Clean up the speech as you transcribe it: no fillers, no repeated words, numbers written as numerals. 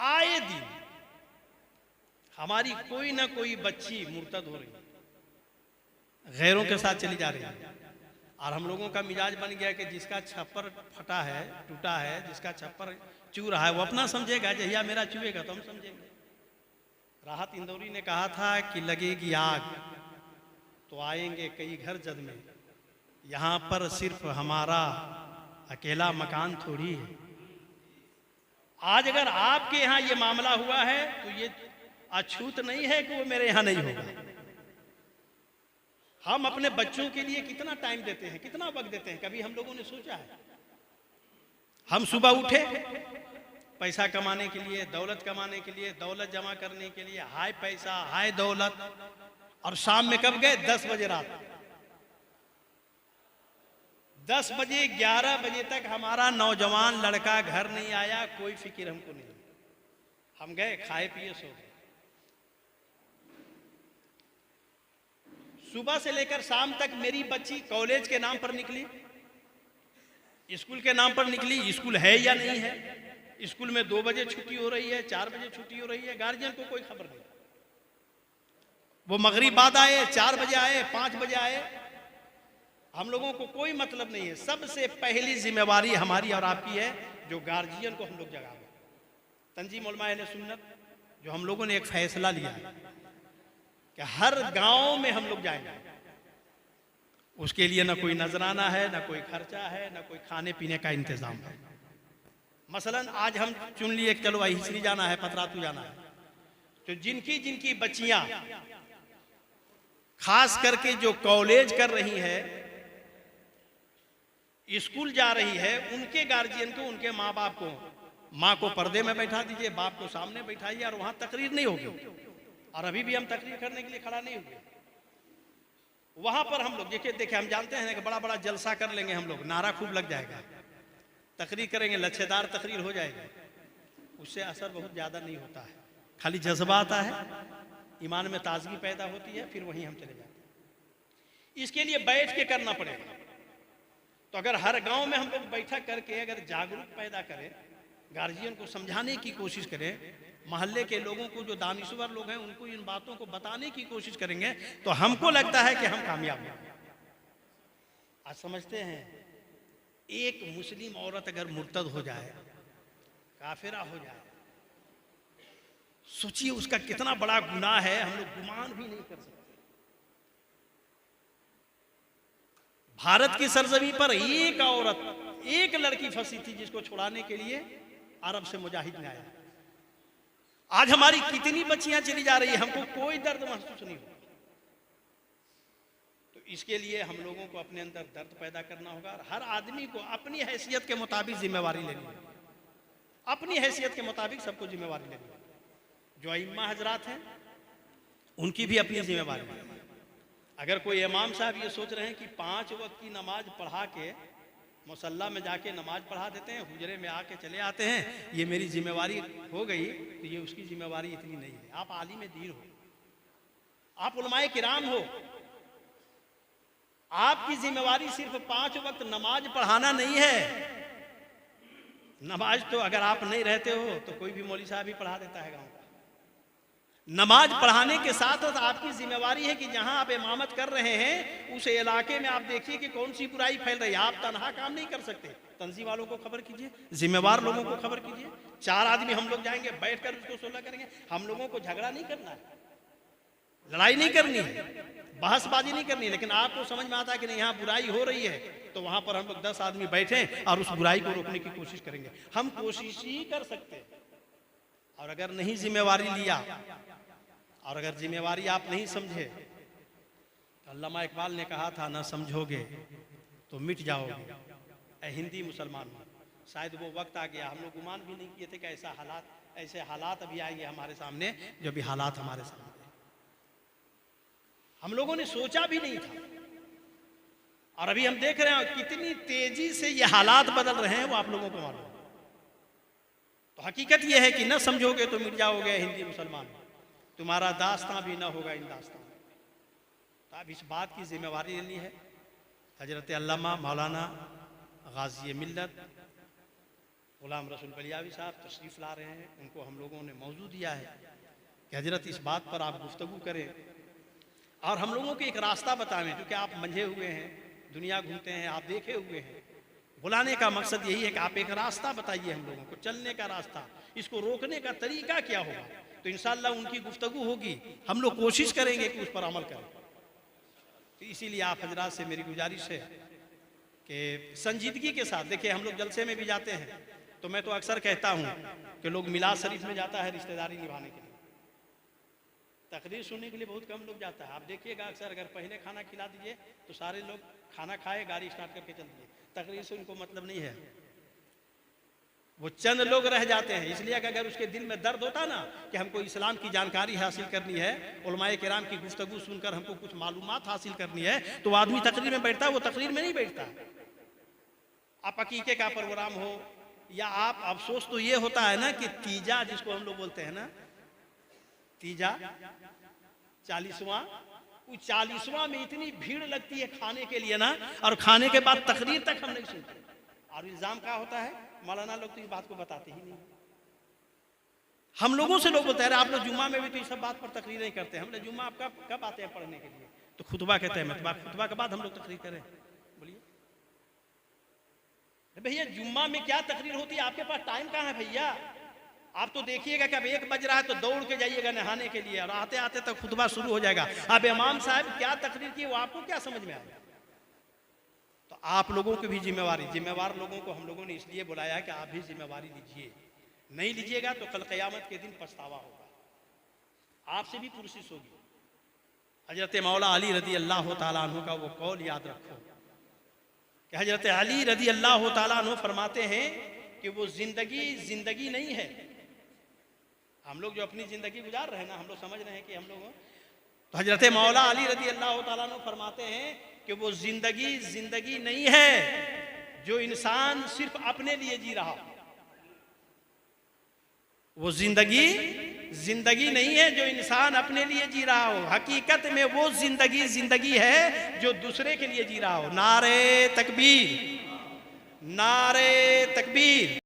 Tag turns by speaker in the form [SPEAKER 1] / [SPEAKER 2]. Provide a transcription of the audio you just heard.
[SPEAKER 1] आए दिन हमारी कोई ना कोई बच्ची मुर्तद हो रही है, गैरों के साथ चली जा रही है। और हम लोगों का मिजाज बन गया कि जिसका छप्पर फटा है, टूटा है, जिसका छप्पर चू रहा है वो अपना समझेगा, जहिया मेरा चुएगा तो हम समझेंगे। राहत इंदौरी ने कहा था कि लगेगी आग तो आएंगे कई घर जद में, यहाँ पर सिर्फ हमारा अकेला मकान थोड़ी है। आज अगर आपके यहाँ ये मामला हुआ है तो ये अछूत नहीं है कि वो मेरे यहाँ नहीं होगा। हम अपने बच्चों के लिए कितना टाइम देते हैं, कितना वक्त देते हैं, कभी हम लोगों ने सोचा है? हम सुबह उठे पैसा कमाने के लिए, दौलत कमाने के लिए, दौलत जमा करने के लिए, हाय पैसा हाय दौलत, और शाम में कब गए? 10 बजे रात। 10 बजे 11 बजे तक हमारा नौजवान लड़का घर नहीं आया, कोई फिक्र हमको नहीं। हम गए, खाए पिए, सो गए। सुबह से लेकर शाम तक मेरी बच्ची कॉलेज के नाम पर निकली, स्कूल के नाम पर निकली। स्कूल है या नहीं है? स्कूल में 2 बजे छुट्टी हो रही है, 4 बजे छुट्टी हो रही है, गार्जियन को कोई खबर नहीं। वो मगरिब बाद आए, 4 बजे आए, 5 बजे आए, हम लोगों को कोई मतलब नहीं है। सबसे पहली जिम्मेवारी हमारी और आपकी है, जो गार्जियन को हम लोग जगावे। तंजीम उलमा अहले सुन्नत, जो हम लोगों ने एक फैसला लिया है कि हर गांव में हम लोग जाएंगे, उसके लिए ना कोई नजराना है, ना कोई खर्चा है, ना कोई खाने पीने का इंतजाम है। मसलन आज हम चुन लिए चलो हिसरी जाना है, पतरातू जाना है, तो जिनकी जिनकी बच्चियां खास करके जो कॉलेज कर रही है, स्कूल जा रही है, उनके गार्जियन को, उनके माँ बाप को, माँ को पर्दे में बैठा दीजिए, बाप को सामने बैठाइए, और वहां तकरीर नहीं होगी। और अभी भी हम तकरीर करने के लिए खड़ा नहीं हुए। वहां पर हम लोग देखिए हम जानते हैं कि बड़ा बड़ा जलसा कर लेंगे हम लोग, नारा खूब लग जाएगा, तकरीर करेंगे, लच्छेदार तकरीर हो जाएगी, उससे असर बहुत ज्यादा नहीं होता है, खाली जज्बा आता है, ईमान में ताजगी पैदा होती है, फिर वहीं हम चले जाते हैं। इसके लिए बैठ के करना पड़ेगा। तो अगर हर गांव में हम लोग बैठक करके अगर जागरूक पैदा करें, गार्जियन को समझाने की कोशिश करें, मोहल्ले के लोगों को, जो दानिश्वर लोग हैं, उनको इन बातों को बताने की कोशिश करेंगे, तो हमको लगता है कि हम कामयाब होंगे। आज समझते हैं, एक मुस्लिम औरत अगर मुर्तद हो जाए, काफिरा हो जाए, सोचिए उसका कितना बड़ा गुनाह है, हम लोग गुमान भी नहीं कर सकते। भारत की सरजमी पर एक औरत, एक लड़की फंसी थी, जिसको छुड़ाने के लिए अरब से मुजाहिद ने आया। आज हमारी कितनी बच्चियां चली जा रही है, हमको कोई दर्द महसूस नहीं हो। तो इसके लिए हम लोगों को अपने अंदर दर्द पैदा करना होगा, और हर आदमी को अपनी हैसियत के मुताबिक जिम्मेवारी लेनी है। अपनी हैसियत के मुताबिक सबको जिम्मेवारी लेनी है। जो इमाम हजरात हैं, उनकी भी अपनी जिम्मेवारी है। अगर कोई इमाम साहब ये सोच रहे हैं कि 5 वक्त की नमाज पढ़ा के मुसल्ला में जाके नमाज पढ़ा देते हैं, हुजरे में आके चले आते हैं, ये मेरी जिम्मेवारी हो गई, तो ये उसकी जिम्मेवारी इतनी नहीं है। आप आलिम दीन हो, आप उलमाए किराम हो, आपकी जिम्मेवारी सिर्फ 5 वक्त नमाज पढ़ाना नहीं है। नमाज तो अगर आप नहीं रहते हो तो कोई भी मौलवी साहब ही पढ़ा देता है गाँव का। नमाज पढ़ाने के साथ साथ आपकी जिम्मेवारी है कि जहां आप इमामत कर रहे हैं, उस इलाके में आप देखिए कि कौन सी बुराई फैल रही है। आप तनहा काम नहीं कर सकते, तंजीम वालों को खबर कीजिए, जिम्मेवार लोगों को खबर कीजिए। 4 आदमी हम लोग जाएंगे, बैठकर उसको सुलह करेंगे। हम लोगों को झगड़ा नहीं करना है, लड़ाई नहीं करनी है, बहसबाजी नहीं करनी है, लेकिन आपको समझ में आता है कि नहीं यहाँ बुराई हो रही है, तो वहां पर हम लोग 10 आदमी बैठे और उस बुराई को रोकने की कोशिश करेंगे। हम कोशिश ही कर सकते हैं। और अगर नहीं जिम्मेवारी लिया, और अगर जिम्मेवारी आप नहीं समझे, तो अल्लामा इकबाल ने कहा था, ना समझोगे तो मिट जाओगे ऐ हिंदी मुसलमान। शायद वो वक्त आ गया, हम लोग गुमान भी नहीं किए थे कि ऐसे हालात अभी आएंगे हमारे सामने, जो भी हालात हमारे सामने हम लोगों ने सोचा भी नहीं था। और अभी हम देख रहे हैं कितनी तेजी से ये हालात बदल रहे हैं, वो आप लोगों को मालूम। तो हकीकत ये है कि न समझोगे तो मिट जाओगे हिंदी मुसलमान, तुम्हारा दास्तां भी ना होगा इन दास्तां। तो अब इस बात की जिम्मेवारी लेनी है। हजरत अल्लामा मौलाना गाजी मिल्लत गुलाम रसूल बलियावी साहब तशरीफ़ ला रहे हैं, उनको हम लोगों ने मौजू दिया है कि हजरत इस बात पर आप गुफ्तगू करें और हम लोगों को एक रास्ता बताएं, क्योंकि आप मंझे हुए हैं, दुनिया घूमते हैं, आप देखे हुए हैं। बुलाने का मकसद यही है कि आप एक रास्ता बताइए हम लोगों को, चलने का रास्ता, इसको रोकने का तरीका क्या होगा। तो इंशाअल्लाह उनकी गुफ्तगू होगी, हम लोग कोशिश करेंगे कि उस पर अमल करें। तो इसीलिए आप हजरात से मेरी गुजारिश है कि संजीदगी के साथ देखिए, हम लोग जलसे में भी जाते हैं तो मैं तो अक्सर कहता हूँ कि लोग मिलाद शरीफ में जाता है रिश्तेदारी निभाने के लिए, तकरीर सुनने के लिए बहुत कम लोग जाता है। आप देखिएगा अक्सर अगर पहले खाना खिला दीजिए तो सारे लोग खाना खाए गाड़ी स्टार्ट करके चल दिए, तकरीर से उनको मतलब नहीं है। वो चंद लोग रह जाते हैं, इसलिए कि अगर उसके दिल में दर्द होता ना कि हमको इस्लाम की जानकारी हासिल करनी है, उलमाए किराम की गुफ्तगू सुनकर हमको कुछ मालूमात हासिल करनी है, तो वो आदमी तकरीर में बैठता है, वो तकरीर में नहीं बैठता। आप अकीके का प्रोग्राम हो या आप, अफसोस तो ये होता है ना कि तीजा जिसको हम लोग बोलते हैं ना, तीजा 40वां, वो 40वां में इतनी भीड़ लगती है खाने के लिए ना, और खाने के बाद तकरीर तक हम नहीं सुनते। और इल्जाम क्या होता है, मौलाना लोग तो इस बात को बताते ही नहीं। हम लोगों से लोग बोलते हैं आप लोग जुम्मा में भी तो इस सब बात पर तकरीर नहीं करते। हमने जुम्मा आप कब आते हैं पढ़ने के लिए, तो खुतबा कहते हैं, मतलब खुतबा के बाद हम लोग तकरीर करें। बोलिए भैया, जुम्मा में क्या तकरीर होती है, आपके पास टाइम कहाँ है भैया। आप तो देखिएगा कि अब 1 बज रहा है तो दौड़ के जाइएगा नहाने के लिए, और आते आते तक खुतबा शुरू हो जाएगा। अब इमाम साहब क्या तकरीर की वो आपको क्या समझ में आएगा। तो आप लोगों की भी जिम्मेवारी, जिम्मेवार लोगों को हम लोगों ने इसलिए बुलाया कि आप भी जिम्मेवारी लीजिए, नहीं लीजिएगा तो कल क़यामत के दिन पछतावा होगा, आपसे भी पुरसिश होगी। हजरत मौला अली रदी अल्लाह तआला अन्हु का वो कौल याद रखो कि हजरत अली रदी अल्लाह तआला अन्हु फरमाते हैं कि वो जिंदगी नहीं है। हम लोग जो अपनी जिंदगी गुजार रहे हैं ना, हम लोग समझ रहे हैं कि हम लोग, तो हजरत मौला अली रदी अल्लाह तआला अन्हु फरमाते हैं कि वो जिंदगी नहीं है जो इंसान सिर्फ अपने लिए जी रहा। वो जिंदगी नहीं है जो इंसान अपने लिए जी रहा हो, हकीकत में वो जिंदगी है जो दूसरे के लिए जी रहा हो। नारे तकबीर, नारे तकबीर।